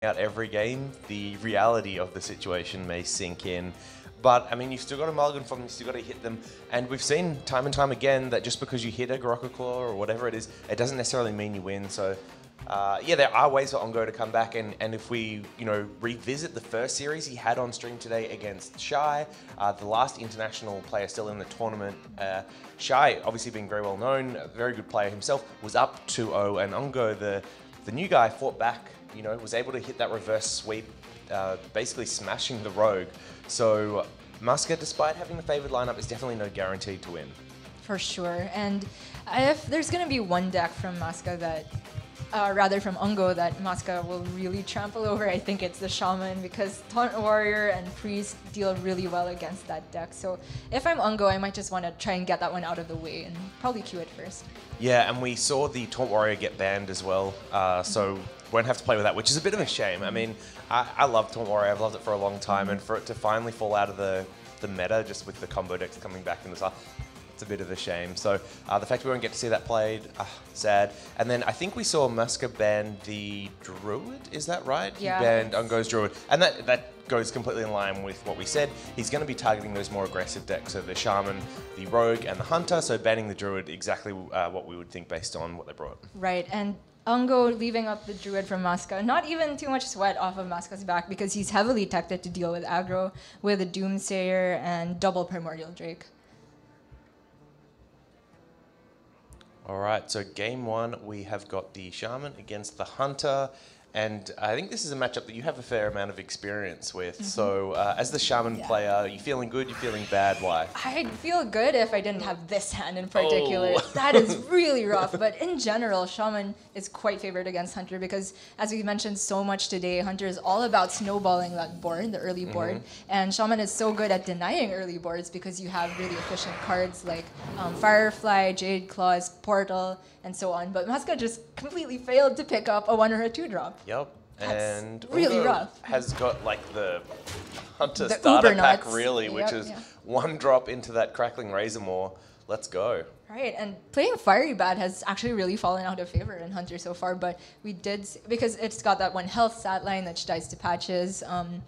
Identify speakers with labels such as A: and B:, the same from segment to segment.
A: out every game, the reality of the situation may sink in. But, I mean, you've still got to mulligan from them, you've still got to hit them. And we've seen time and time again that just because you hit a Goraka Claw or whatever it is, it doesn't necessarily mean you win. So, yeah, there are ways for Ungeo to come back. And if we, revisit the first series he had on stream today against Shy, the last international player still in the tournament, Shy, obviously being very well known, a very good player himself, was up 2-0. And Ungeo, the new guy, fought back, was able to hit that reverse sweep, basically smashing the Rogue. So Masca, despite having the favored lineup, is definitely no guarantee to win.
B: For sure. And if there's going to be one deck from Masca that, rather from Ungeo, that Masca will really trample over, I think it's the Shaman, because Taunt Warrior and Priest deal really well against that deck. So if I'm Ungeo, I might just want to try and get that one out of the way and probably queue it first. Yeah,
A: and we saw the Taunt Warrior get banned as well, so won't have to play with that, which is a bit of a shame. I mean, I love Taunt Warrior, I've loved it for a long time, and for it to finally fall out of the meta, just with the combo decks coming back in the start, it's a bit of a shame. So the fact we won't get to see that played, sad. And then I think we saw Masca ban the Druid, is that right?
B: Yeah.
A: He banned Ungeo's Druid, and that goes completely in line with what we said. He's going to be targeting those more aggressive decks, so the Shaman, the Rogue, and the Hunter, so banning the Druid, exactly what we would think based on what they brought.
B: Right, and Ungeo leaving up the Druid from Masca, not even too much sweat off of Masca's back because he's heavily teched to deal with aggro, with a Doomsayer and double Primordial Drake.
A: All right, so game one, we have got the Shaman against the Hunter. And I think this is a matchup that you have a fair amount of experience with. Mm-hmm. So as the Shaman player, are you feeling good? You feeling bad? Why?
B: I'd feel good if I didn't have this hand in particular. Oh. That is really rough. But in general, Shaman is quite favored against Hunter because, as we mentioned so much today, Hunter is all about snowballing that board, the early board. Mm-hmm. And Shaman is so good at denying early boards because you have really efficient cards like Firefly, Jade Claws, Portal, and so on. But Masca just completely failed to pick up a 1 or a 2 drop.
A: Yep.
B: That's
A: and
B: really rough.
A: Has got like the Hunter starter pack really, which
B: yep,
A: is 1 drop into that Crackling Razormaw. Let's go.
B: Right, and playing Fiery Bat has actually really fallen out of favor in Hunter so far, but we did, because it's got that 1 health stat line that dies to patches, and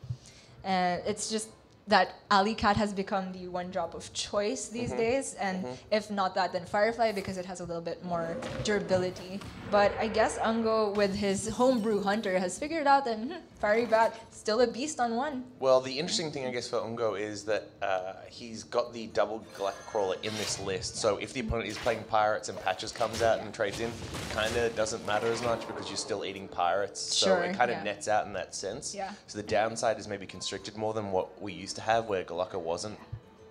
B: it's just that Alley Cat has become the 1 drop of choice these days, and if not that, then Firefly, because it has a little bit more durability. But I guess Ungeo, with his homebrew Hunter, has figured out that Fiery Bat still a beast on 1.
A: Well, the interesting thing, I guess, for Ungeo is that he's got the double Galactic Crawler in this list, so if the opponent is playing Pirates and Patches comes out and trades in, it kind of doesn't matter as much because you're still eating Pirates, so it kind of nets out in that sense.
B: Yeah.
A: So the downside is maybe constricted more than what we used to have, where Galactica wasn't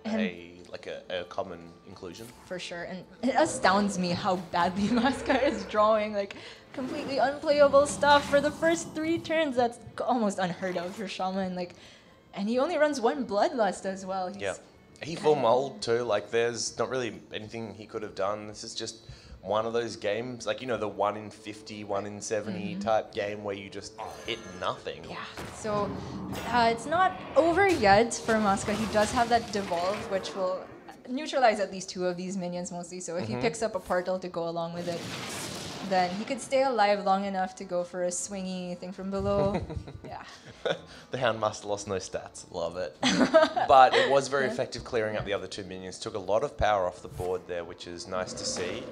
A: a common inclusion.
B: For sure, and it astounds me how badly Masca is drawing, like completely unplayable stuff for the first 3 turns. That's almost unheard of for Shaman. Like, and he only runs 1 Bloodlust as well.
A: He full mulled too. Like, there's not really anything he could have done. This is just one of those games, like, the 1 in 50, 1 in 70 type game where you just hit nothing.
B: Yeah, so it's not over yet for Masca. He does have that Devolve, which will neutralize at least 2 of these minions mostly. So if he picks up a Portal to go along with it, then he could stay alive long enough to go for a swingy thing from below. Yeah.
A: The Houndmaster lost no stats. Love it. But it was very effective clearing up the other 2 minions. Took a lot of power off the board there, which is nice to see.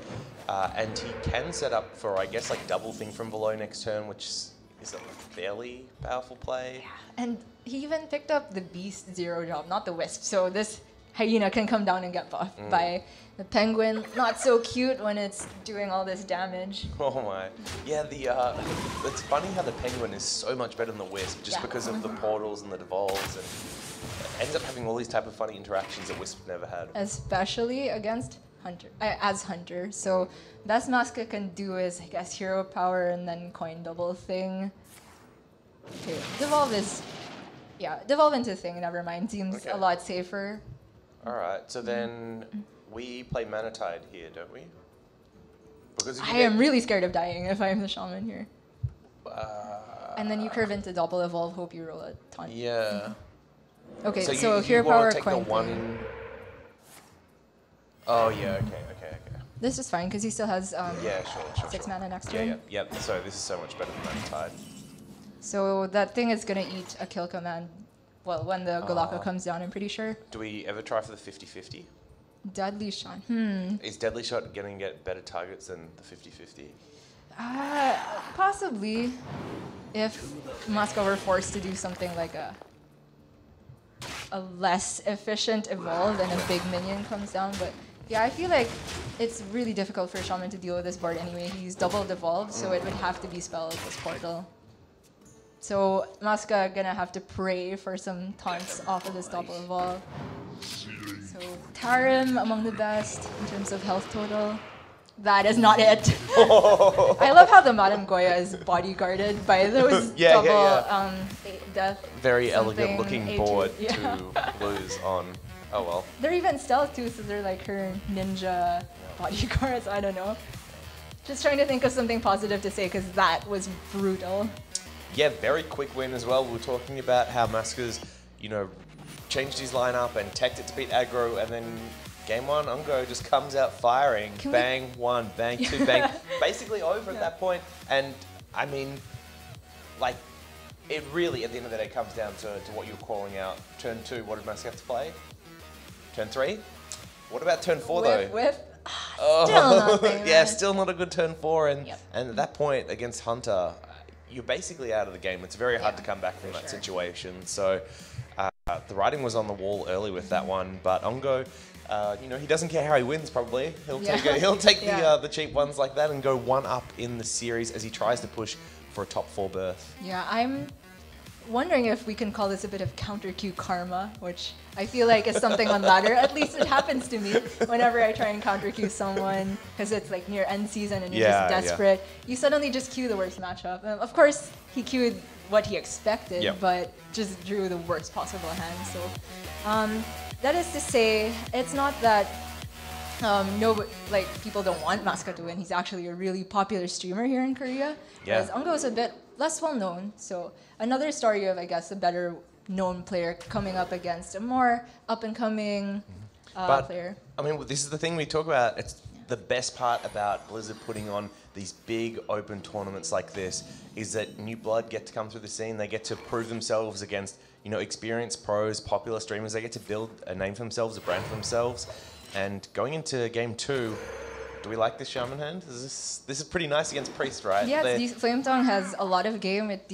A: And he can set up for, I guess, like double thing from below next turn, which is a fairly powerful play.
B: Yeah. And he even picked up the Beast 0 drop, not the Wisp. So this Hyena can come down and get buffed by the Penguin. Not so cute when it's doing all this damage.
A: Oh my. Yeah, it's funny how the Penguin is so much better than the Wisp just because of the portals and the devolves, and ends up having all these type of funny interactions that Wisp never had.
B: Especially against Hunter, as Hunter. So best Masca can do is, I guess, hero power and then coin double thing. Okay, devolve into thing, never mind. Seems a lot safer.
A: Alright, so then we play Manatide here, don't we? Because
B: I am really scared of dying if I'm the Shaman here. And then you curve into double evolve, hope you roll a ton.
A: Yeah.
B: Okay, so hero power, coin thing.
A: Oh yeah, okay.
B: This is fine because he still has
A: yeah, sure.
B: 6 mana next turn.
A: Yep. So this is so much better than Manatide.
B: So that thing is gonna eat a kill command. Well, when the Golaka comes down, I'm pretty sure.
A: Do we ever try for the 50-50?
B: Deadly shot.
A: Is Deadly Shot going to get better targets than the 50-50?
B: Possibly, if Masca were forced to do something like a less efficient evolve and a big minion comes down. But yeah, I feel like it's really difficult for Shaman to deal with this board anyway. He's doubled evolved, so it would have to be Spell's Portal. So Masca gonna have to pray for some taunts off of this double evolve. So Tarim among the best in terms of health total. That is not it. I love how the Madame Goya is bodyguarded by those death.
A: Very elegant looking
B: A2,
A: board
B: yeah.
A: to lose on. Oh well.
B: They're even stealth too, so they're like her ninja bodyguards. I don't know. Just trying to think of something positive to say because that was brutal.
A: Yeah, very quick win as well. We were talking about how Masca's, changed his lineup and teched it to beat aggro, and then game one, Ungeo just comes out firing. Bang one, bang two, bang. Basically over at that point. And I mean, like, it really, at the end of the day, comes down to what you're calling out. Turn 2, what did Masca have to play? Turn 3? What about turn 4 though?
B: Still nothing.
A: Yeah, still not a good turn 4. And
B: Yep.
A: and at that point against Hunter, you're basically out of the game. It's very hard to come back from that situation. So the writing was on the wall early with that one, but Ungeo, he doesn't care how he wins. Probably he'll take the cheap ones like that and go 1 up in the series as he tries to push for a top 4 berth.
B: Yeah, I'm wondering if we can call this a bit of counter Q karma, which I feel like is something on ladder. At least it happens to me whenever I try and counter Q someone because it's like near end season and you're just desperate. You suddenly just queue the worst matchup. Of course, he queued what he expected, but just drew the worst possible hand. So that is to say, it's not that people don't want Masca to win. He's actually a really popular streamer here in Korea. Whereas Ungeo is a bit less well known. So another story of, I guess, a better known player coming up against a more up and coming player.
A: I mean, this is the thing we talk about. It's the best part about Blizzard putting on these big open tournaments like this is that new blood get to come through the scene. They get to prove themselves against, experienced pros, popular streamers. They get to build a name for themselves, a brand for themselves. And going into game 2, do we like this Shaman hand? This is pretty nice against Priest, right?
B: Yeah, Flame Tongue has a lot of game. It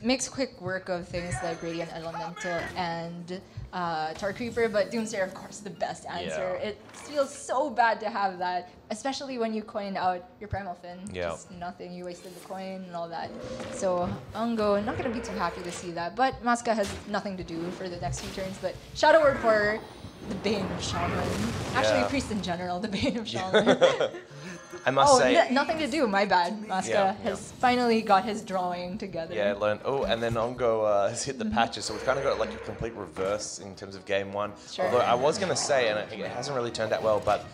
B: makes quick work of things like Radiant Elemental and Tar Creeper, but Doomsayer, of course, the best answer. Yeah. It feels so bad to have that, especially when you coin out your Primal Fin.
A: Yeah.
B: Just nothing, you wasted the coin and all that. So Ungeo, not going to be too happy to see that, but Masca has nothing to do for the next few turns, but Shadow Word Horror, the bane of Shaman. Actually, Priest in general, the bane of Shaman.
A: I must say...
B: nothing to do, my bad. Masca has finally got his drawing together.
A: Yeah, learned. Oh, and then Ungeo has hit the patches, so we've kind of got like a complete reverse in terms of game 1.
B: Sure.
A: Although I was going to say, and it hasn't really turned out well, but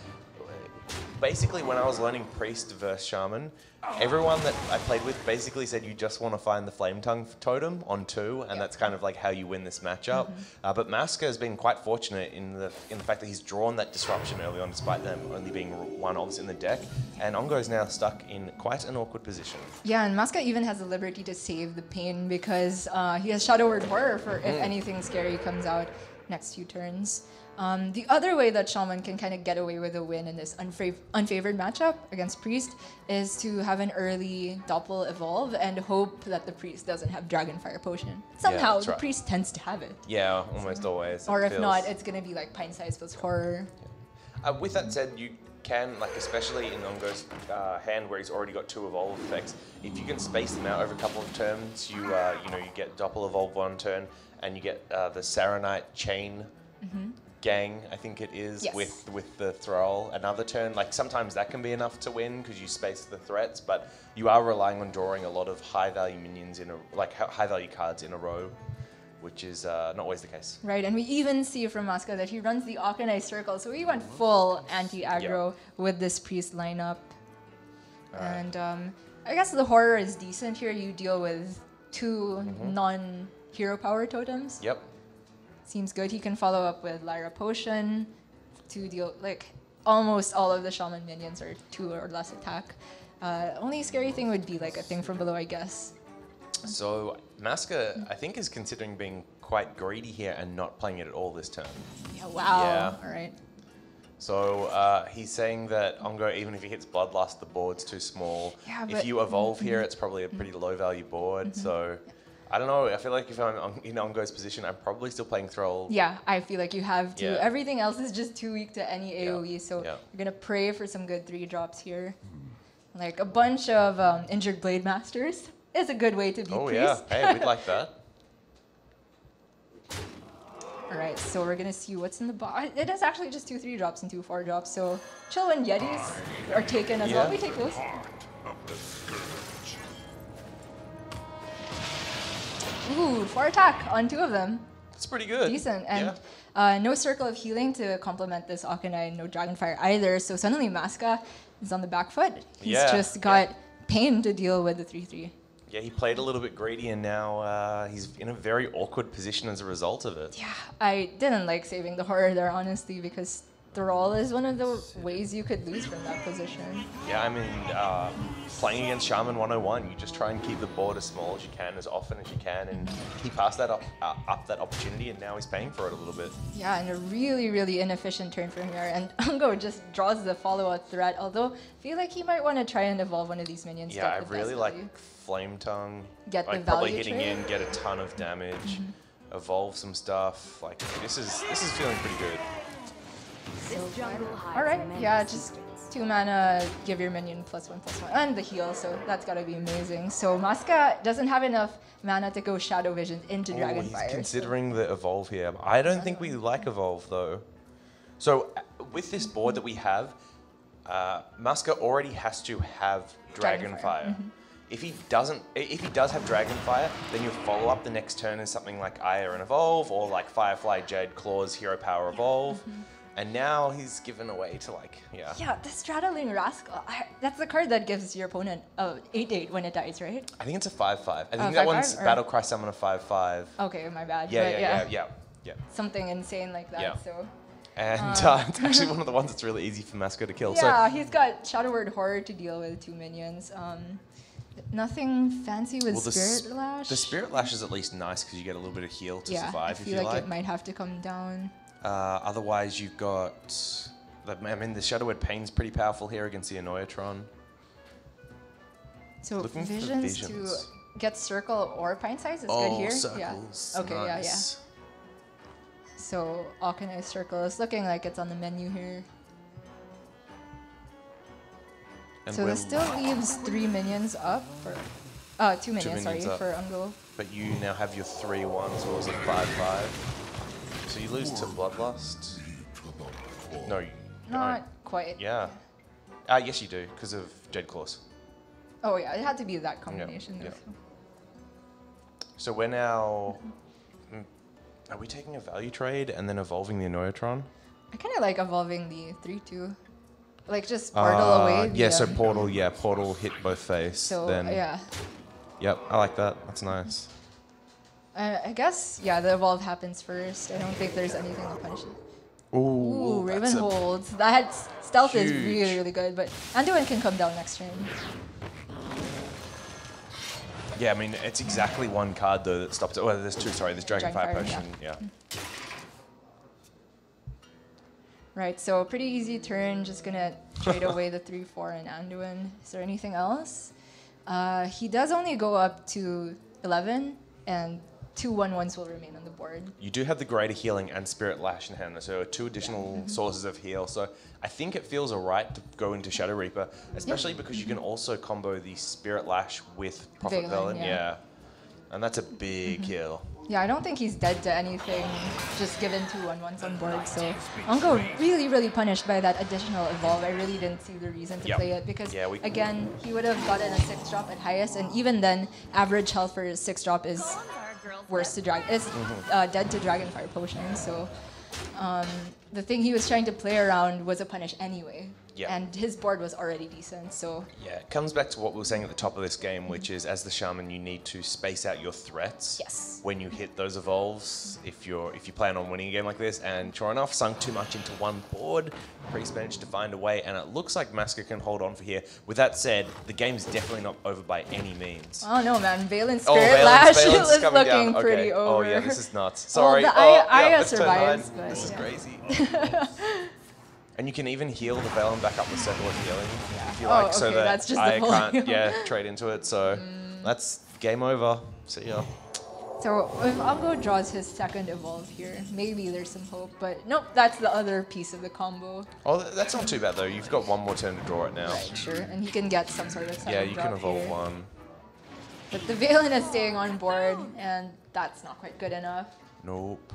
A: basically when I was learning Priest versus Shaman, everyone that I played with basically said you just want to find the Flame Tongue totem on 2, and that's kind of like how you win this matchup. But Masca has been quite fortunate in the fact that he's drawn that disruption early on, despite them only being 1 obviously in the deck. And Ungeo is now stuck in quite an awkward position.
B: Yeah, and Masca even has the liberty to save the pain because he has Shadow Word Horror for if anything scary comes out next few turns. The other way that Shaman can kind of get away with a win in this unfavored matchup against Priest is to have an early Doppel evolve and hope that the Priest doesn't have Dragonfire Potion. Somehow, the Priest tends to have it.
A: Yeah, almost always.
B: Or if not, it's going to be like Pint Size plus Horror.
A: With that said, you can, like especially in Ungeo's hand where he's already got 2 evolve effects, if you can space them out over a couple of turns, you get Doppel evolve 1 turn, and you get the Saronite chain gang, I think it is, with the Thrall another turn. Like sometimes that can be enough to win because you space the threats, but you are relying on drawing a lot of high value minions high value cards in a row, which is not always the case.
B: Right, and we even see from Masca that he runs the Arcanized Circle, so he went full anti-aggro with this Priest lineup. And I guess the Horror is decent here. You deal with 2 non-hero power totems.
A: Yep.
B: Seems good. He can follow up with Lyra Potion to deal, almost all of the Shaman minions are 2 or less attack. Only scary thing would be like a thing from below, I guess.
A: So Masca, I think, is considering being quite greedy here and not playing it at all this turn.
B: Yeah, wow.
A: Yeah.
B: All right.
A: So he's saying that Ungeo, even if he hits Bloodlust, the board's too small.
B: Yeah,
A: if
B: but-
A: you evolve here, it's probably a pretty low value board. So I don't know. I feel like if I'm in Ungeo's position, I'm probably still playing Thrall.
B: Yeah, I feel like you have to.
A: Yeah.
B: Everything else is just too weak to any AoE, so
A: Yeah.
B: you're gonna pray for some good 3-drops here. Like a bunch of injured Blade Masters is a good way to beat
A: Oh
B: Priest.
A: yeah, hey, we'd like that.
B: All right, so we're gonna see what's in the box. It is actually just 2 3-drops and 2 4-drops, so chill when Yetis are taken as well.
A: Yeah.
B: We take those. Ooh, 4 attack on 2 of them.
A: It's pretty good.
B: Decent. And
A: yeah.
B: no Circle of Healing to complement this Akanai, no Dragonfire either. So suddenly Masca is on the back foot. He's
A: Yeah,
B: just got pain to deal with the 3-3.
A: Yeah, he played a little bit greedy, and now he's in a very awkward position as a result of it.
B: Yeah, I didn't like saving the horror there, honestly, because Thrall is one of the ways you could lose from that position.
A: Yeah, I mean, playing against Shaman 101, you just try and keep the board as small as you can, as often as you can, and he passed that up that opportunity, and now he's paying for it a little bit.
B: Yeah, and a really, really inefficient turn from here. And Ungeo just draws the follow-up threat, although I feel like he might want to try and evolve one of these minions.
A: Yeah, I
B: get the
A: really
B: best
A: like
B: value.
A: Flame Tongue.
B: Get the
A: like probably
B: value
A: hitting
B: trade.
A: in, get a ton of damage, evolve some stuff. Like this is feeling pretty good.
B: All right, yeah, just 2 mana, give your minion +1/+1, and the heal, so that's gotta be amazing. So Masca doesn't have enough mana to go Shadow Vision into
A: Oh,
B: Dragonfire.
A: he's considering the evolve here. I don't think we like evolve though. So with this board that we have, Masca already has to have Dragonfire. If he does have Dragonfire, then you follow up the next turn as something like Aya and Evolve, or like Firefly, Jade, Claws, Hero Power, Evolve. And now he's given away to
B: Yeah, the Straddling Rascal, that's the card that gives your opponent 8/8 when it dies, right?
A: I think it's a 5/5. I think
B: 5/5
A: that one's
B: or-
A: Battlecry Summon a 5/5.
B: Okay, my bad.
A: Yeah,
B: but
A: yeah.
B: something insane like that.
A: Yeah.
B: So
A: And it's actually one of the ones that's really easy for Masca to kill.
B: yeah, he's got Shadow Word Horror to deal with 2 minions. Nothing fancy with Spirit Lash.
A: The Spirit Lash is at least nice because you get a little bit of heal to
B: yeah,
A: survive
B: I
A: if
B: feel
A: you
B: like
A: like.
B: it might have to come down.
A: Otherwise, you've got. I mean, the Shadow Word Pain's pretty powerful here against the Annoyatron.
B: So
A: Looking for
B: visions
A: visions.
B: to get Circle or Pint Size is
A: Oh,
B: good here.
A: circles.
B: Yeah. Okay,
A: nice.
B: yeah. So Akanai Circle is looking like it's on the menu here.
A: And
B: So
A: we're-
B: this still leaves 3 minions up for 2 minions,
A: minions up.
B: for Ungeo.
A: But you now have your 3/1, so it was a 5/5. So you lose to Bloodlust. No, you
B: Not
A: don't.
B: quite.
A: Yeah. Yes, you do, because of Jade Claws.
B: Oh yeah, it had to be that combination.
A: yeah.
B: though.
A: So we're now. Are we taking a value trade and then evolving the Annoyatron?
B: I kind of like evolving the 3/2, like just portal away.
A: Yeah,
B: the,
A: so portal hit both face.
B: So
A: then,
B: yeah,
A: Yep, I like that. That's nice.
B: I guess the evolve happens first. I don't think there's anything to punish it.
A: Ooh,
B: Raven
A: that's a-
B: holds. That stealth is
A: Huge.
B: really, really good, but Anduin can come down next turn.
A: Yeah, I mean, it's exactly one card though that stops it. Well, there's 2, sorry. There's Dragonfire
B: Dragonfire,
A: Potion, yeah.
B: Right, so pretty easy turn. Just gonna trade away the 3/4 and Anduin. Is there anything else? He does only go up to 11, and 2 1/1s will remain on the board.
A: You do have the Greater Healing and Spirit Lash in hand, so 2 additional sources of heal. So I think it feels alright to go into Shadow Reaper, especially because you can also combo the Spirit Lash with Prophet
B: Valen,
A: Velen.
B: yeah.
A: And that's a big kill.
B: Yeah, I don't think he's dead to anything, just given 2 1/1s on board. So Ungeo really, really punished by that additional evolve. I really didn't see the reason to
A: Yep.
B: play it because,
A: Yeah,
B: again, he would have gotten a 6-drop at highest, and even then, average health for 6-drop is worse to dead to Dragonfire Potion. So the thing he was trying to play around was a punish anyway.
A: Yeah.
B: And his board was already decent, so...
A: Yeah, it comes back to what we were saying at the top of this game, which is as the shaman, you need to space out your threats
B: Yes.
A: when you hit those evolves. If you plan on winning a game like this, and sure enough, sunk too much into one board, Priest managed to find a way, and it looks like Masca can hold on for here. With that said, the game's definitely not over by any means.
B: Oh no, man! Valen Spirit Lash is looking pretty over.
A: Oh yeah, this is nuts. Sorry.
B: The Aya survives, but
A: this is
B: yeah.
A: crazy. And you can even heal the Valen back up the circle of healing if you like, so that
B: that's just
A: I
B: the
A: can't trade into it. So that's game over. See ya.
B: So if Ungeo draws his second evolve here, maybe there's some hope. But nope, that's the other piece of the combo.
A: Oh, that's not too bad though. You've got one more turn to draw it now.
B: Right, sure, and he can get some sort of second
A: Yeah, you
B: drop
A: can evolve
B: here.
A: one.
B: But the Valen is staying on board, and that's not quite good enough.
A: Nope.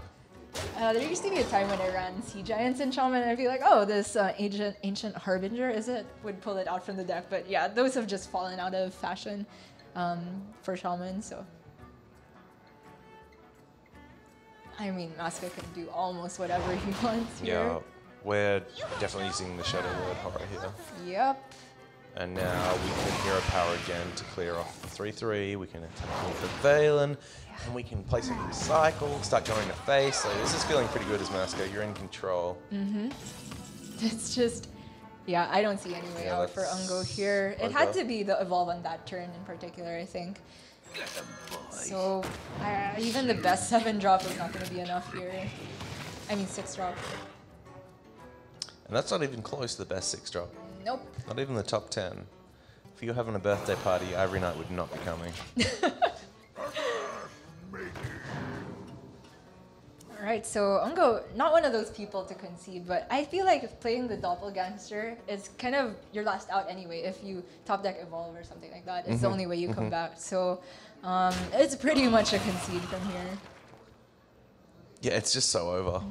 B: There used to be a time when I ran Sea Giants in Shaman, and I'd be like, oh, this ancient Harbinger, would pull it out from the deck. But yeah, those have just fallen out of fashion for Shaman, so. I mean, Masca can do almost whatever he wants here.
A: Yeah, we're definitely using the Shadow Lord Horror here.
B: Yep.
A: And now we can Hero Power again to clear off the 3/3. We can attack with the Valen. And we can play some Recycle, start going to face. So this is feeling pretty good as Masca. You're in control.
B: Mm-hmm. It's just, yeah, I don't see any way out for Ungeo here. It had to be the evolve on that turn in particular, I think. So even the best 7-drop is not going to be enough here. I mean 6-drop.
A: And that's not even close to the best 6-drop.
B: Nope.
A: Not even the top 10. If you're having a birthday party, Ivory Knight would not be coming.
B: Alright, so Ungeo, not one of those people to concede, but I feel like playing the Doppelgangster is kind of your last out anyway. If you top deck evolve or something like that, it's the only way you come back. So it's pretty much a concede from here.
A: Yeah, it's just so over.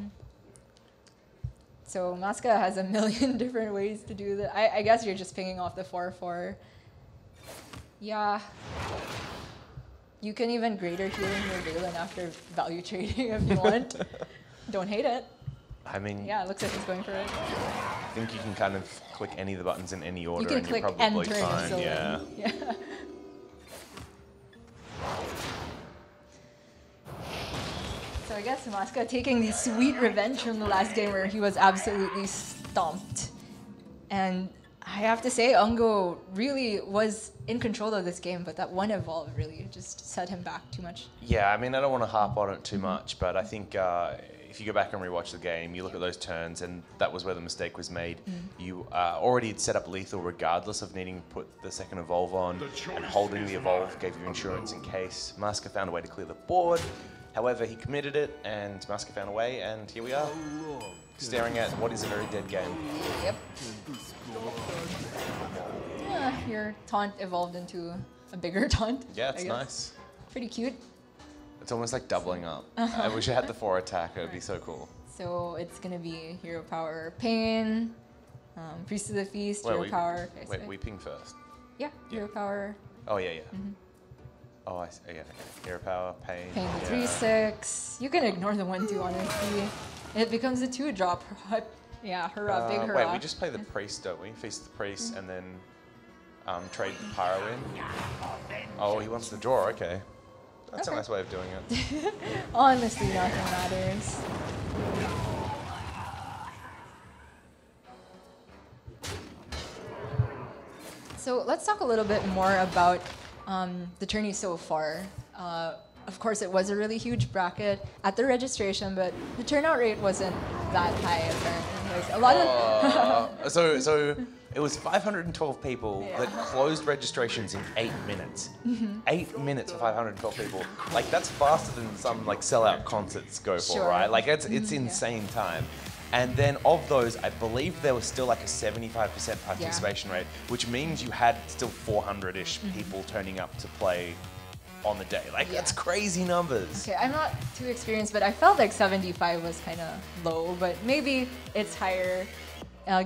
B: So Masca has a million different ways to do that. I guess you're just pinging off the 4/4. Yeah. You can even greater healing your Valen after value trading if you want. Don't hate it.
A: I mean,
B: Yeah, it looks like he's going for it.
A: I think you can kind of click any of the buttons in any order
B: You can
A: and you're
B: click
A: probably
B: enter
A: fine.
B: so
A: Yeah.
B: yeah. So I guess Masca taking the sweet revenge from the last game where he was absolutely stomped. And I have to say, Ungeo really was in control of this game, but that one evolve really just set him back too much.
A: Yeah, I mean, I don't want to harp on it too much, but I think if you go back and rewatch the game, you look at those turns, and that was where the mistake was made. You already had set up lethal regardless of needing to put the second evolve on, and holding the evolve gave you insurance in case. Masca found a way to clear the board. However, he committed it, and Masca found a way, and here we are, staring at what is a very dead game.
B: Yep. Your taunt evolved into a bigger taunt.
A: Yeah, it's nice.
B: Pretty cute.
A: It's almost like doubling up. I wish I had the 4 attack. It would be so cool.
B: So it's gonna be Hero Power Pain, Priest of the Feast, Hero Power. Okay,
A: Wait,
B: sorry.
A: we ping first.
B: Yeah, Hero Power.
A: Oh, yeah. Oh, I see. Yeah, okay. Hero Power, Pain.
B: Pain the 3/6. You can ignore the 1/2 honestly. It becomes a 2-drop. Yeah, hurrah, big hurrah.
A: Wait, we just play the Priest, don't we? Feast the Priest and then trade the Pyro in. Oh, he wants the draw, okay. That's a nice way of doing it.
B: Honestly, nothing matters. So let's talk a little bit more about the tourney so far. Of course, it was a really huge bracket at the registration, but the turnout rate wasn't that high apparently. Like a lot of
A: so it was 512 people that closed registrations in 8 minutes. 8 minutes for 512 people. Like that's faster than some like sellout concerts go for, right? Like it's insane time. And then of those, I believe there was still like a 75% participation rate, which means you had still 400-ish people turning up to play on the day. Like that's crazy numbers.
B: Okay, I'm not too experienced, but I felt like 75 was kind of low, but maybe it's higher.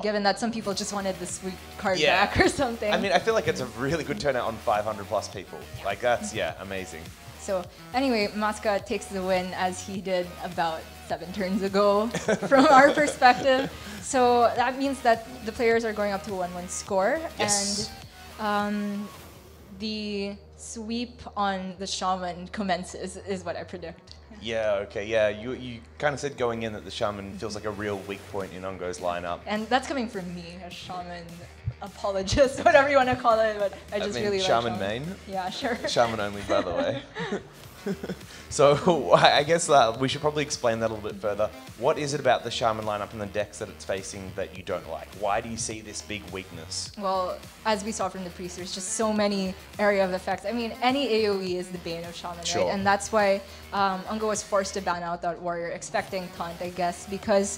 B: Given that some people just wanted the sweet card back or something.
A: I mean, I feel like it's a really good turnout on 500 plus people. Like that's, amazing.
B: So anyway, Masca takes the win as he did about 7 turns ago from our perspective. So that means that the players are going up to a 1-1 score,
A: Yes.
B: and the sweep on the shaman commences, is what I predict.
A: Yeah, okay, yeah. You kind of said going in that the shaman feels like a real weak point in Ungo's lineup.
B: And that's coming from me, a shaman apologist, whatever you want to call it, but I just really
A: shaman
B: like
A: main?
B: Yeah, sure.
A: Shaman only, by the way. So I guess we should probably explain that a little bit further. What is it about the shaman lineup and the decks that it's facing that you don't like? Why do you see this big weakness?
B: Well, as we saw from the priest, there's just so many area of effects. I mean, any AoE is the bane of shaman,
A: Sure.
B: right? And that's why Ungo was forced to ban out that warrior, expecting taunt, I guess, because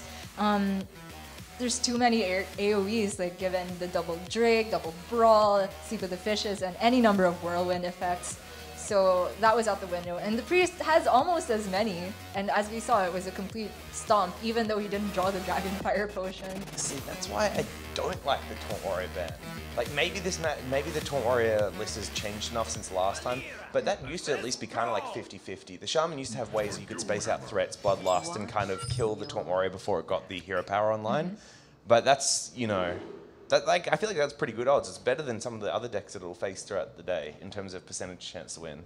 B: there's too many AoEs, like given the double Drake, double Brawl, Sleep of the Fishes, and any number of whirlwind effects. So that was out the window. And the priest has almost as many. And as we saw, it was a complete stomp, even though he didn't draw the Dragon Fire potion.
A: See, that's why I don't like the Taunt Warrior ban. Like maybe maybe the Taunt Warrior list has changed enough since last time, but that used to at least be kind of like 50-50. The Shaman used to have ways that you could space out threats, Bloodlust, and kind of kill the Taunt Warrior before it got the hero power online. But that's, you know, I feel like that's pretty good odds. It's better than some of the other decks that it'll face throughout the day in terms of percentage chance to win.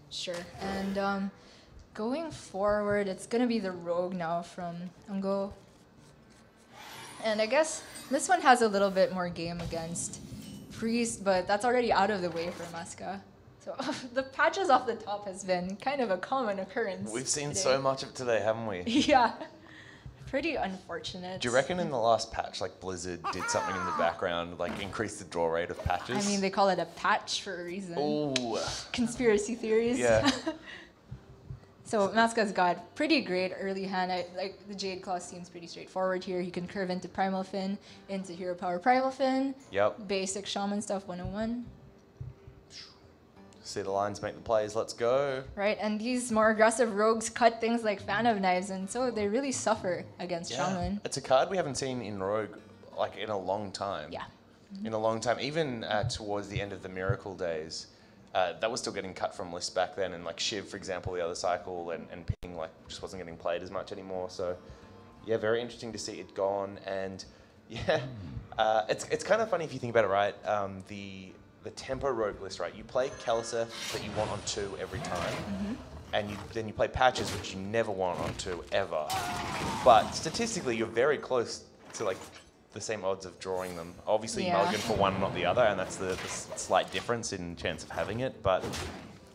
B: Sure. And going forward, it's going to be the Rogue now from Ungeo. And I guess this one has a little bit more game against Priest, but that's already out of the way for Masca. So the patches off the top has been kind of a common occurrence.
A: We've seen
B: today.
A: so much of it today, haven't we?
B: Yeah. Pretty unfortunate.
A: Do you reckon in the last patch, like Blizzard did something in the background, like increase the draw rate of patches?
B: I mean, they call it a patch for a reason.
A: Ooh.
B: Conspiracy theories.
A: Yeah.
B: So Masca's got pretty great early hand. Like the Jade Claw seems pretty straightforward here. He can curve into Primal Fin, into Hero Power Primal Fin.
A: Yep.
B: Basic Shaman stuff 101.
A: See the lines, make the plays, let's go.
B: Right, and these more aggressive rogues cut things like Fan of Knives, and so they really suffer against Shaman.
A: It's a card we haven't seen in Rogue like in a long time.
B: Yeah.
A: In a long time. Even towards the end of the Miracle days, that was still getting cut from lists back then, and like Shiv, for example, the other cycle, and Ping like just wasn't getting played as much anymore. So yeah, very interesting to see it gone. And yeah, it's kind of funny if you think about it, right? The tempo rogue list, right? You play Keleseth that you want on 2 every time, and then you play patches which you never want on 2 ever. But statistically, you're very close to like the same odds of drawing them. Obviously, you mulligan for one, not the other, and that's the slight difference in chance of having it. But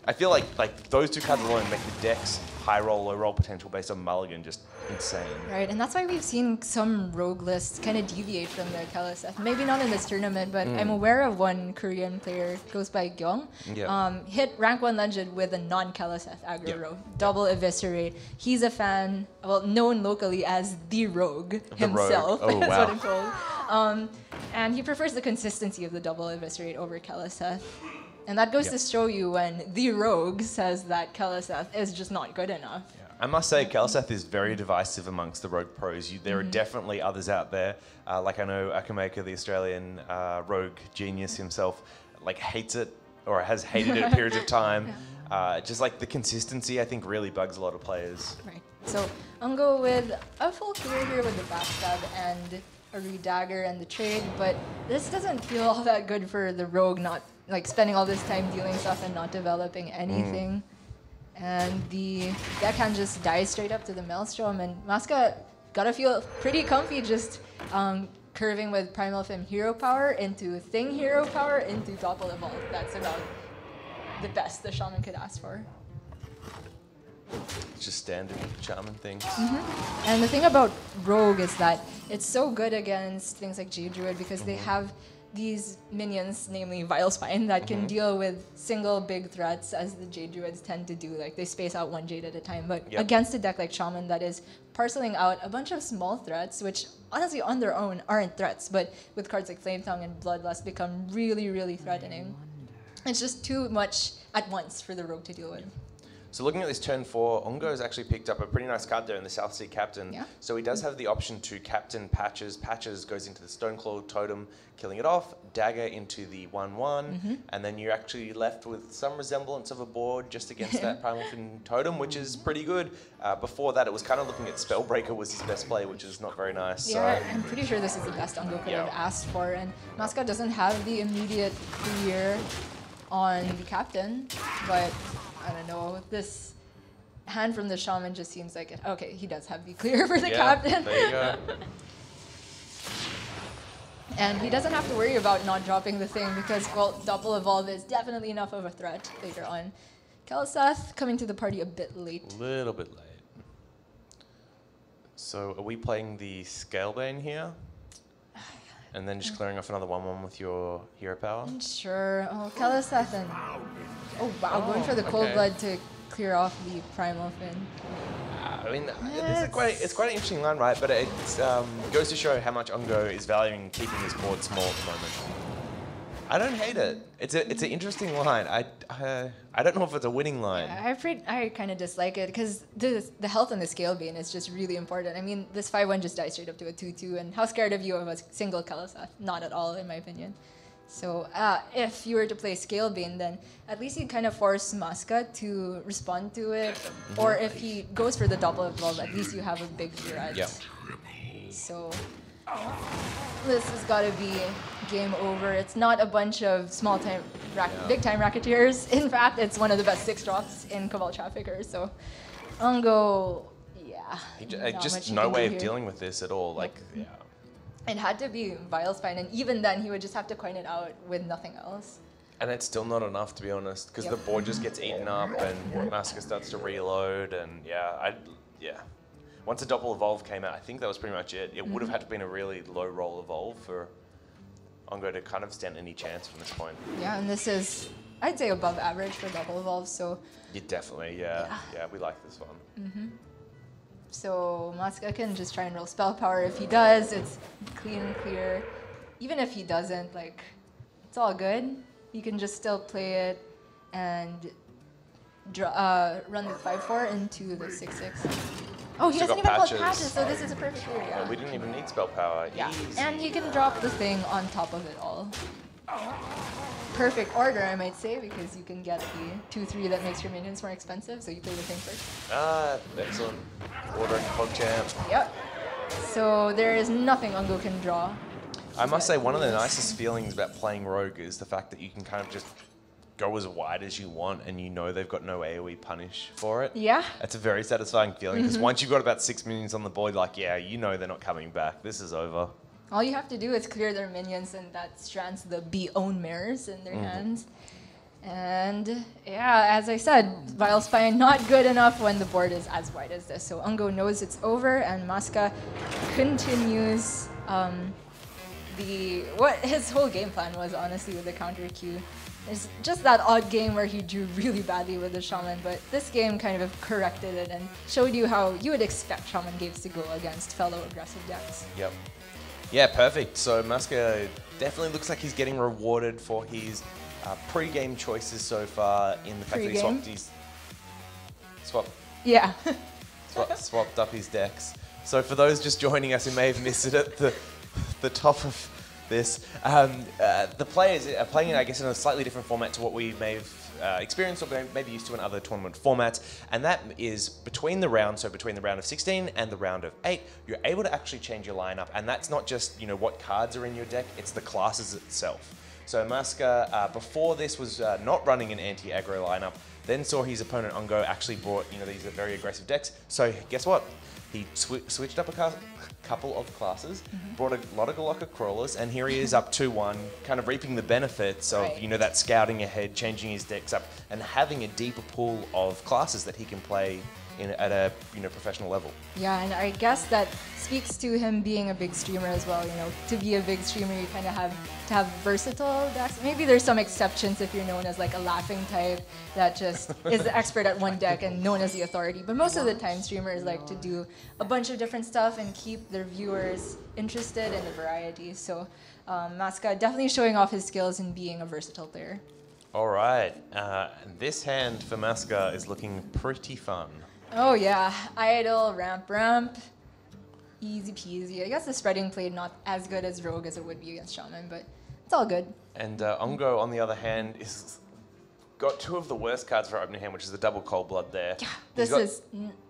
A: I feel like those 2 cards alone make the deck's high roll, low roll potential based on mulligan just insane.
B: Right, and that's why we've seen some rogue lists kind of deviate from the Keleseth. Maybe not in this tournament, but I'm aware of one Korean player, goes by Gyeong, hit rank 1 legend with a non-Keleseth aggro rogue, double eviscerate. He's a fan, well, known locally as the Rogue himself,
A: Rogue. Oh,
B: that's
A: wow.
B: what I'm told. And he prefers the consistency of the double eviscerate over Keleseth. And that goes to show you when the Rogue says that Keleseth is just not good enough.
A: I must say, Keleseth is very divisive amongst the Rogue pros. There are definitely others out there. Like I know Akameka, the Australian Rogue genius himself, like hates it or has hated it at periods of time. Just like the consistency, I think, really bugs a lot of players.
B: Right. So Ungeo with a full clear here with the backstab and a redagger and the trade, but this doesn't feel all that good for the Rogue, not like spending all this time dealing stuff and not developing anything. And the deckhand just dies straight up to the Maelstrom, and Masca gotta feel pretty comfy just curving with Primal Fim hero power into Thing hero power into Doppel Evolve. That's about the best the Shaman could ask for.
A: It's just standard Shaman things.
B: And the thing about Rogue is that it's so good against things like Jade Druid because they have these minions, namely Vilespine, that can deal with single big threats, as the Jade Druids tend to do. Like, they space out 1 Jade at a time. But against a deck like Shaman that is parceling out a bunch of small threats, which honestly on their own aren't threats, but with cards like Flame Tongue and Bloodlust become really, really threatening. It's just too much at once for the Rogue to deal with.
A: So looking at this turn 4, Ungeo's actually picked up a pretty nice card there in the South Sea Captain.
B: Yeah.
A: So he does have the option to captain Patches. Patches goes into the Stoneclaw Totem, killing it off. Dagger into the 1/1, and then you're actually left with some resemblance of a board just against that Primal Fin Totem, which is pretty good. Before that, it was kind of looking at Spellbreaker was his best play, which is not very nice.
B: Yeah,
A: So.
B: I'm pretty sure this is the best Ungeo could have asked for, and Masca doesn't have the immediate clear on the captain, but I don't know, this hand from the shaman just seems like it. Okay, he does have the clear for the captain.
A: There you go.
B: And he doesn't have to worry about not dropping the thing because, well, double evolve is definitely enough of a threat later on. Kelseth coming to the party a bit late.
A: A little bit late. So are we playing the Scalebane here? And then just clearing off another 1/1 with your hero power?
B: Sure. Oh, Kelseth and... Oh, wow, going for the Cold Blood to clear off the Primal Fin.
A: I mean, it's quite an interesting line, right? But it goes to show how much Ungeo is valuing keeping his board small at the moment. I don't hate it. It's an interesting line. I don't know if it's a winning line.
B: Yeah, I kind of dislike it because the health on the Scalebane is just really important. I mean, this 5/1 just dies straight up to a 2/2, and how scared of you of a single Kelseth? Not at all, in my opinion. So if you were to play Scalebane, then at least you kind of force Masca to respond to it. Or if he goes for the double evolve, at least you have a big threat.
A: Yeah.
B: So this has got to be game over. It's not a bunch of big time racketeers. In fact, it's one of the best 6-drops in Cabal Trafficker. So Ungeo, yeah.
A: Just no way of dealing with this at all. Like, yeah.
B: It had to be Vile Spine, and even then, he would just have to coin it out with nothing else.
A: And it's still not enough, to be honest, because the board just gets eaten up, and Masca starts to reload, and once a double evolve came out, I think that was pretty much it. It would have had to been a really low roll evolve for Ungeo to kind of stand any chance from this point.
B: Yeah, and this is, I'd say, above average for double evolve, so...
A: Yeah, definitely, yeah, we like this one.
B: So Masca can just try and roll spell power. If he does, it's clean and clear. Even if he doesn't, like, it's all good. You can just still play it and run the 5/4 into the 6/6. Oh, he doesn't even call patches, so this is a perfect clear, yeah.
A: We didn't even need spell power.
B: Yeah,
A: Easy.
B: and he can drop the thing on top of it all. Perfect order, I might say, because you can get the 2/3 that makes your minions more expensive, so you play the thing first.
A: Excellent. Ordering PogChamp.
B: Yep. So there is nothing Ungeo can draw.
A: I must say, one of the nicest feelings about playing Rogue is the fact that you can kind of just go as wide as you want, and you know they've got no AoE punish for it.
B: Yeah.
A: That's a very satisfying feeling, because once you've got about 6 minions on the board, like, yeah, you know they're not coming back. This is over.
B: All you have to do is clear their minions, and that strands the Be-Own mirrors in their hands. And yeah, as I said, Vile Spine not good enough when the board is as wide as this. So Ungeo knows it's over, and Masca continues what his whole game plan was, honestly, with the counter queue. It's just that odd game where he drew really badly with the Shaman, but this game kind of corrected it and showed you how you would expect Shaman games to go against fellow aggressive decks.
A: Yep. Yeah, perfect. So Masca definitely looks like he's getting rewarded for his pre-game choices so far in the fact that he swapped up his decks. So for those just joining us who may have missed it at the top of this, the players are playing it, I guess, in a slightly different format to what we may have experienced or maybe used to in other tournament formats, and that is between the rounds, so between the round of 16 and the round of 8, you're able to actually change your lineup, and that's not just, you know, what cards are in your deck, it's the classes itself. So Masca, before this, was not running an anti-aggro lineup, then saw his opponent Ungeo actually brought, you know, these are very aggressive decks, so guess what? He switched up a couple of classes, brought a lot of Galocka Crawlers, and here he is up 2-1, kind of reaping the benefits of, you know, that scouting ahead, changing his decks up, and having a deeper pool of classes that he can play at a, you know, professional level.
B: Yeah, and I guess that speaks to him being a big streamer as well. You know, to be a big streamer, you kind of have to have versatile decks. Maybe there's some exceptions if you're known as like a laughing type that just is the expert at one deck and known as the authority. But most of the time, streamers like to do a bunch of different stuff and keep their viewers interested in the variety. So Masca definitely showing off his skills in being a versatile player.
A: All right. And this hand for Masca is looking pretty fun.
B: Oh yeah, idle, ramp. Easy peasy. I guess the spreading played not as good as Rogue as it would be against Shaman, but it's all good.
A: And Ungeo, on the other hand, is got two of the worst cards for opening hand, which is the double Cold Blood there.
B: Yeah,
A: He's
B: this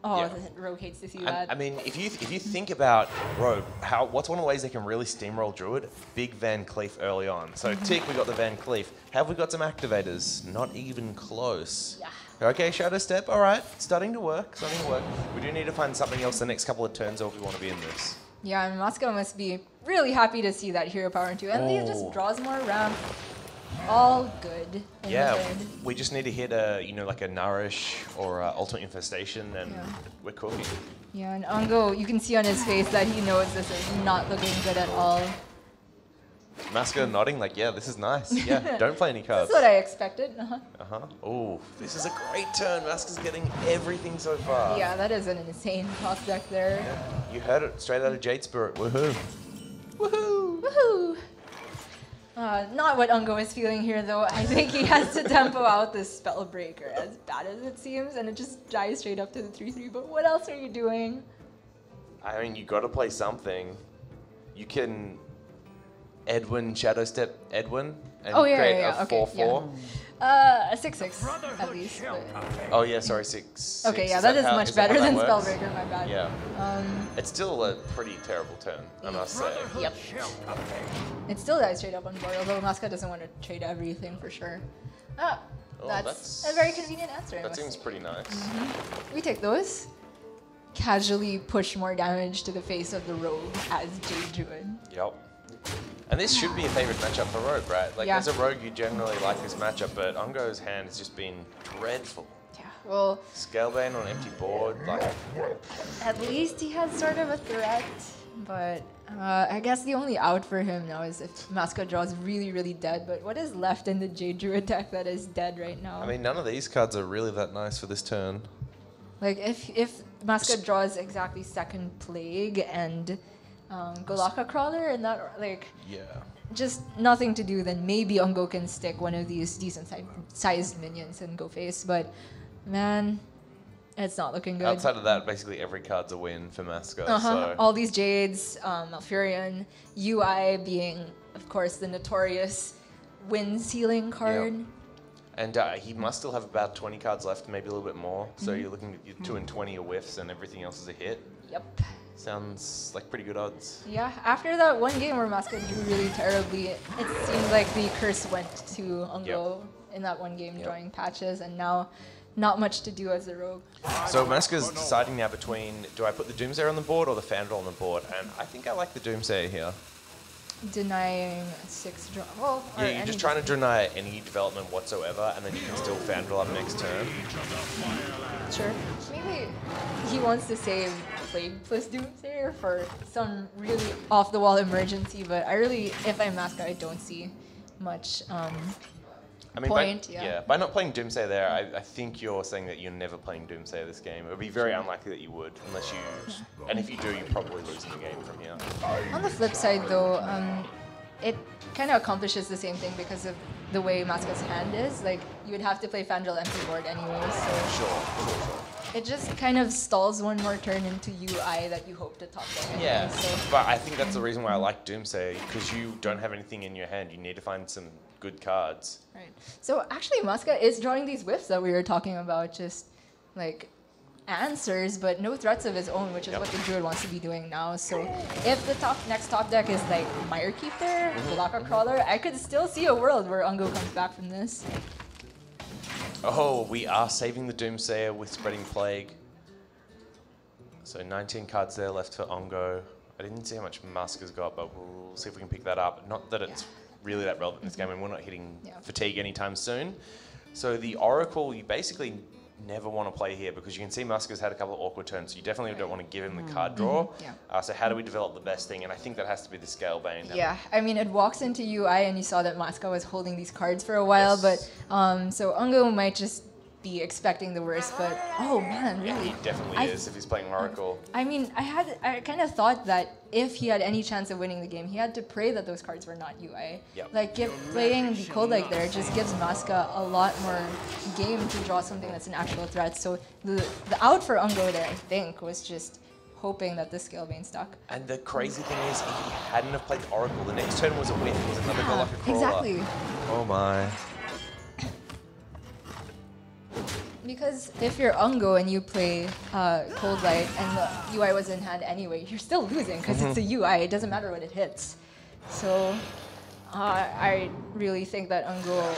A: got-
B: is... Rogue hates to see that.
A: I mean, if you think about Rogue, what's one of the ways they can really steamroll Druid? Big Van Cleef early on. So tick, we got the Van Cleef. Have we got some activators? Not even close.
B: Yeah.
A: Okay, Shadow Step. All right, starting to work. We do need to find something else the next couple of turns, or if we want to be in this.
B: Yeah, and Masca must be really happy to see that hero power into, and he just draws more ramp. All good. In
A: Yeah,
B: the mid.
A: we just need to hit a, like a Nourish or a Ultimate Infestation, and we're cooking.
B: Yeah, and Ungeo, you can see on his face that he knows this is not looking good at all.
A: Masca nodding like, yeah, this is nice. Yeah, don't play any cards.
B: That's what I expected.
A: Oh, this is a great turn. Masca's getting everything so far.
B: Yeah, that is an insane top deck there.
A: Yeah. You heard it straight out of Jade Spirit. Woohoo. Woohoo.
B: Woohoo! Not what Ungeo is feeling here, though. I think he has to tempo out this Spellbreaker, as bad as it seems, and it just dies straight up to the 3/3. But what else are you doing?
A: I mean, you got to play something. You can Edwin, Shadow Step Edwin, and create a 4/4.
B: A 6/6 at least. But...
A: Oh yeah, sorry, 6.
B: Okay, yeah, that is much better than Spellbreaker. My bad.
A: Yeah. It's still a pretty terrible turn, I must say.
B: Yep. It still dies straight up on board, although Masca doesn't want to trade everything for sure. That's a very convenient answer. I
A: That
B: must
A: seems
B: say.
A: pretty nice.
B: We take those. Casually push more damage to the face of the rogue as Jade Druid.
A: Yep. And this should be a favorite matchup for Rogue, right? Like, as a Rogue, you generally like this matchup, but Ungeo's hand has just been dreadful.
B: Yeah, well...
A: Scalebane on empty board, like...
B: At least he has sort of a threat, but I guess the only out for him now is if Masca draws really, really dead, but what is left in the Jade Druid deck that is dead right now?
A: I mean, none of these cards are really that nice for this turn.
B: Like, if Masca draws exactly Second Plague and... Golaka Crawler and that, like, just nothing to do, then maybe Ungeo can stick one of these decent sized minions and go face, but man, it's not looking good.
A: Outside of that, basically every card's a win for Masca. So.
B: All these Jades, Malfurion, UI being, of course, the notorious win sealing card.
A: Yep. And he must still have about 20 cards left, maybe a little bit more. So you're looking at your 2 and 20 are whiffs and everything else is a hit.
B: Yep.
A: Sounds like pretty good odds.
B: Yeah, after that one game where Masca drew really terribly, it seemed like the curse went to Ungeo in that one game, drawing patches, and now not much to do as a rogue.
A: So Masca's deciding now between, do I put the Doomsayer on the board or the Fandral on the board? And I think I like the Doomsayer here.
B: Denying 6 draw. Well,
A: yeah, you're just trying to deny any development whatsoever, and then you can still Fandral up next turn.
B: Sure. Maybe he wants to save Plague plus Doomsayer for some really off-the-wall emergency, but if I'm Masca, I don't see much point.
A: By not playing Doomsayer there, I think you're saying that you're never playing Doomsayer this game. It would be very unlikely that you would, unless you... And if you do, you're probably losing the game from here.
B: On the flip side, though, it kind of accomplishes the same thing because of the way Masca's hand is. Like, you would have to play Fandral empty board anyway, so...
A: Sure.
B: It just kind of stalls one more turn into UI that you hope to top deck anyway,
A: Yeah,
B: so.
A: but I think that's the reason why I like Doomsayer, because you don't have anything in your hand. You need to find some good cards.
B: Right. So actually, Masca is drawing these whiffs that we were talking about, just like answers, but no threats of his own, which is what the Druid wants to be doing now. So if the next top deck is like Mire Keeper, Golaka Crawler, I could still see a world where Ungeo comes back from this.
A: Oh, we are saving the Doomsayer with Spreading Plague. So 19 cards there left for Ungeo. I didn't see how much Masca's got, but we'll see if we can pick that up. Not that it's really that relevant in this game, and we're not hitting fatigue anytime soon. So the Oracle, you basically never want to play here because you can see Masca's had a couple of awkward turns, so you definitely don't want to give him the card draw. So how do we develop the best thing? And I think that has to be the Scalebane.
B: Yeah, I mean, it walks into UI and you saw that Masca was holding these cards for a while, but so Ungeo might just be expecting the worst, but oh man,
A: Yeah,
B: really?
A: he definitely is if he's playing Oracle.
B: I mean, I kind of thought that if he had any chance of winning the game, he had to pray that those cards were not UI.
A: Yep.
B: Like, playing the Cold like there just gives Masca a lot more game to draw something that's an actual threat. So the out for Ungeo there, I think, was just hoping that the Scalebane stuck.
A: And the crazy thing is, if he hadn't have played the Oracle, the next turn was a win. It was another go like a crawler.
B: Exactly.
A: Oh my.
B: Because if you're Ungeo and you play Cold Light and the UI was in hand anyway, you're still losing because it's a UI. It doesn't matter what it hits. So I really think that Ungeo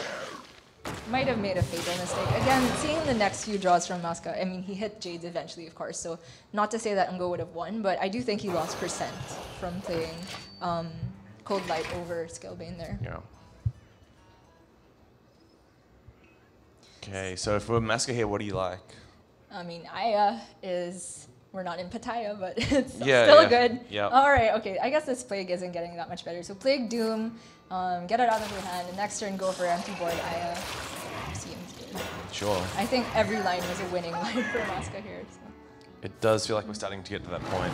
B: might have made a fatal mistake. Again, seeing the next few draws from Masca, I mean, he hit Jades eventually, of course. So not to say that Ungeo would have won, but I do think he lost percent from playing Cold Light over Scalebane there.
A: Yeah. Okay, so if we're Masca here, what do you like?
B: I mean, Aya is, we're not in Pattaya, but it's
A: Yeah,
B: still
A: yeah.
B: good.
A: Yeah.
B: All right, okay. I guess this Plague isn't getting that much better. So Plague Doom, get it out of your hand, and next turn go for empty board Aya. Seems good.
A: Sure.
B: I think every line was a winning line for Masca here. So.
A: It does feel like we're starting to get to that point.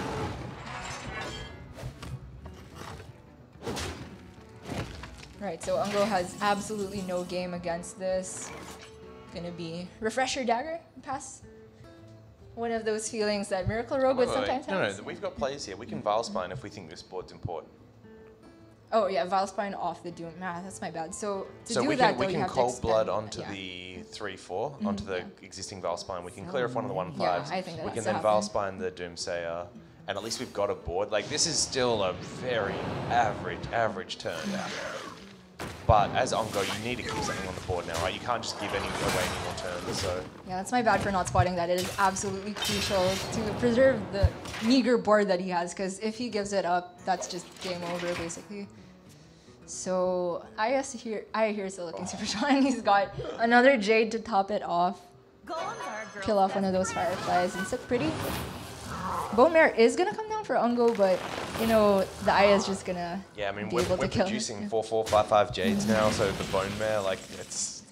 B: Right, so Ungeo has absolutely no game against this. Gonna be Refresher Dagger, pass. One of those feelings that Miracle Rogue would sometimes have.
A: No, we've got plays here. We can Vilespine if we think this board's important.
B: Oh yeah, Vilespine off the Doom. Nah, that's my bad. So to
A: So
B: do
A: we
B: that,
A: can,
B: though,
A: we
B: you
A: can
B: have to
A: Cold Blood
B: expend-
A: onto
B: yeah.
A: the 3/4, onto the existing Vilespine. We can clear off one of the 1/5s.
B: Yeah, I think that
A: we
B: has
A: can
B: to
A: then
B: happen.
A: Vilespine the Doomsayer, and at least we've got a board. Like, this is still a very average turn. But as Ungeo, you need to keep something on the board now, right? You can't just give away any more turns. So
B: Yeah, that's my bad for not spotting that. It is absolutely crucial to preserve the meager board that he has, because if he gives it up, that's just game over, basically. So I hear still looking super strong, and he's got another Jade to top it off. Kill off one of those Fireflies and sit pretty. Bone Mare is gonna come down for Ungeo, but you know the Aya is just gonna
A: yeah, I mean
B: be
A: we're
B: able to kill him.
A: producing 4/4, 5/5 Jades now, so the Bone Mare, like it's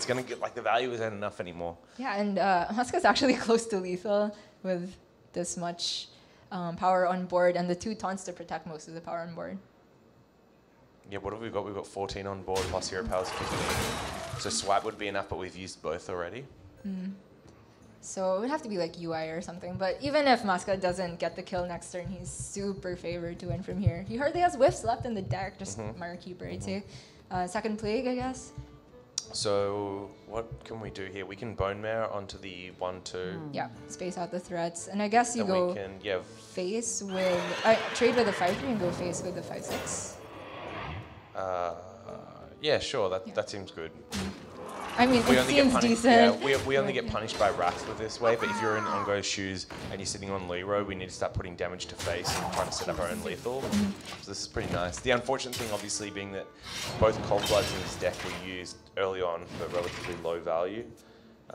A: gonna get, like, the value isn't enough anymore.
B: Yeah, and Masca's actually close to lethal with this much power on board and the 2 taunts to protect most of the power on board.
A: Yeah, what have we got? We've got 14 on board plus Hero Power's 15. So swipe would be enough, but we've used both already.
B: So it would have to be like UI or something. But even if Masca doesn't get the kill next turn, he's super favored to win from here. He hardly has whiffs left in the deck, just Mire Keeper, I'd say. Second Plague, I guess.
A: So what can we do here? We can Bone Mare onto the 1/2.
B: Yeah, space out the threats. And I guess you
A: And
B: go
A: we can, yeah,
B: face with... trade with the 5/3 and go face with the 5/6.
A: yeah, sure, that seems good.
B: I mean, it seems decent.
A: Yeah, we only get punished by Wrath with this way, but if you're in Ungeo's shoes and you're sitting on Leroy, we need to start putting damage to face and trying to set up our own lethal. So this is pretty nice. The unfortunate thing, obviously, being that both Cold Bloods in this deck were used early on for relatively low value.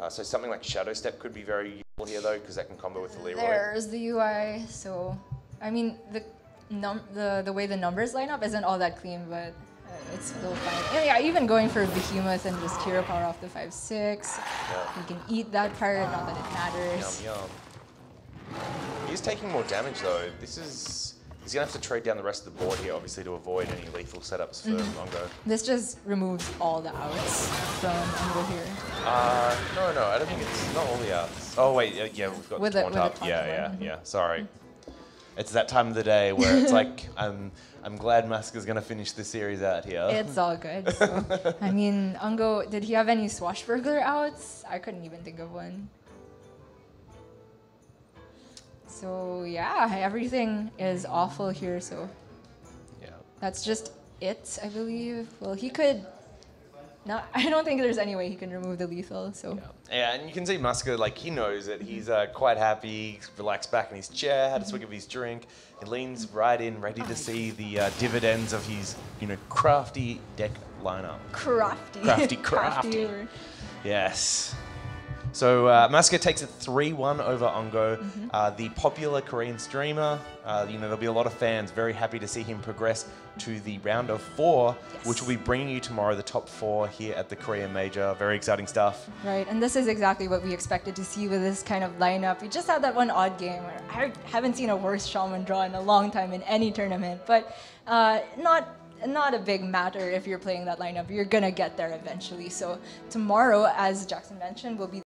A: So something like Shadow Step could be very useful here, though, because that can combo with the Leroy.
B: There's the UI. So, I mean, the way the numbers line up isn't all that clean, but it's still fine. And yeah, even going for Behemoth and just Hero Power off the 5/6. You can eat that pirate, not that it matters.
A: Yum, yum. He's taking more damage, though. He's going to have to trade down the rest of the board here, obviously, to avoid any lethal setups for Ungeo.
B: This just removes all the outs from Ungeo here.
A: No, I don't think it's not all the outs. Oh, wait, yeah, we've got
B: With
A: the
B: the
A: taunt up.
B: taunt
A: Yeah, sorry. It's that time of the day where it's like, I'm glad Masca's going to finish the series out here.
B: It's all good. So. I mean, Ungeo, did he have any Swashbuckler outs? I couldn't even think of one. So yeah, everything is awful here, so
A: Yeah.
B: that's just it, I believe. Well, he could... No, I don't think there's any way he can remove the lethal, so...
A: Yeah, and you can see Masca, like, he knows it. He's quite happy, he's relaxed back in his chair, had a swig of his drink. He leans right in, ready to see the dividends of his, crafty deck lineup.
B: Crafty.
A: Crafty.
B: Crafty.
A: Yes. So Masca takes it 3-1 over Ungeo. The popular Korean streamer, there'll be a lot of fans very happy to see him progress to the round of 4, which will be bringing you tomorrow the top 4 here at the Korean Major. Very exciting stuff.
B: Right, and this is exactly what we expected to see with this kind of lineup. We just had that one odd game where I haven't seen a worse Shaman draw in a long time in any tournament, but not a big matter if you're playing that lineup. You're gonna get there eventually. So tomorrow, as Jackson mentioned, will be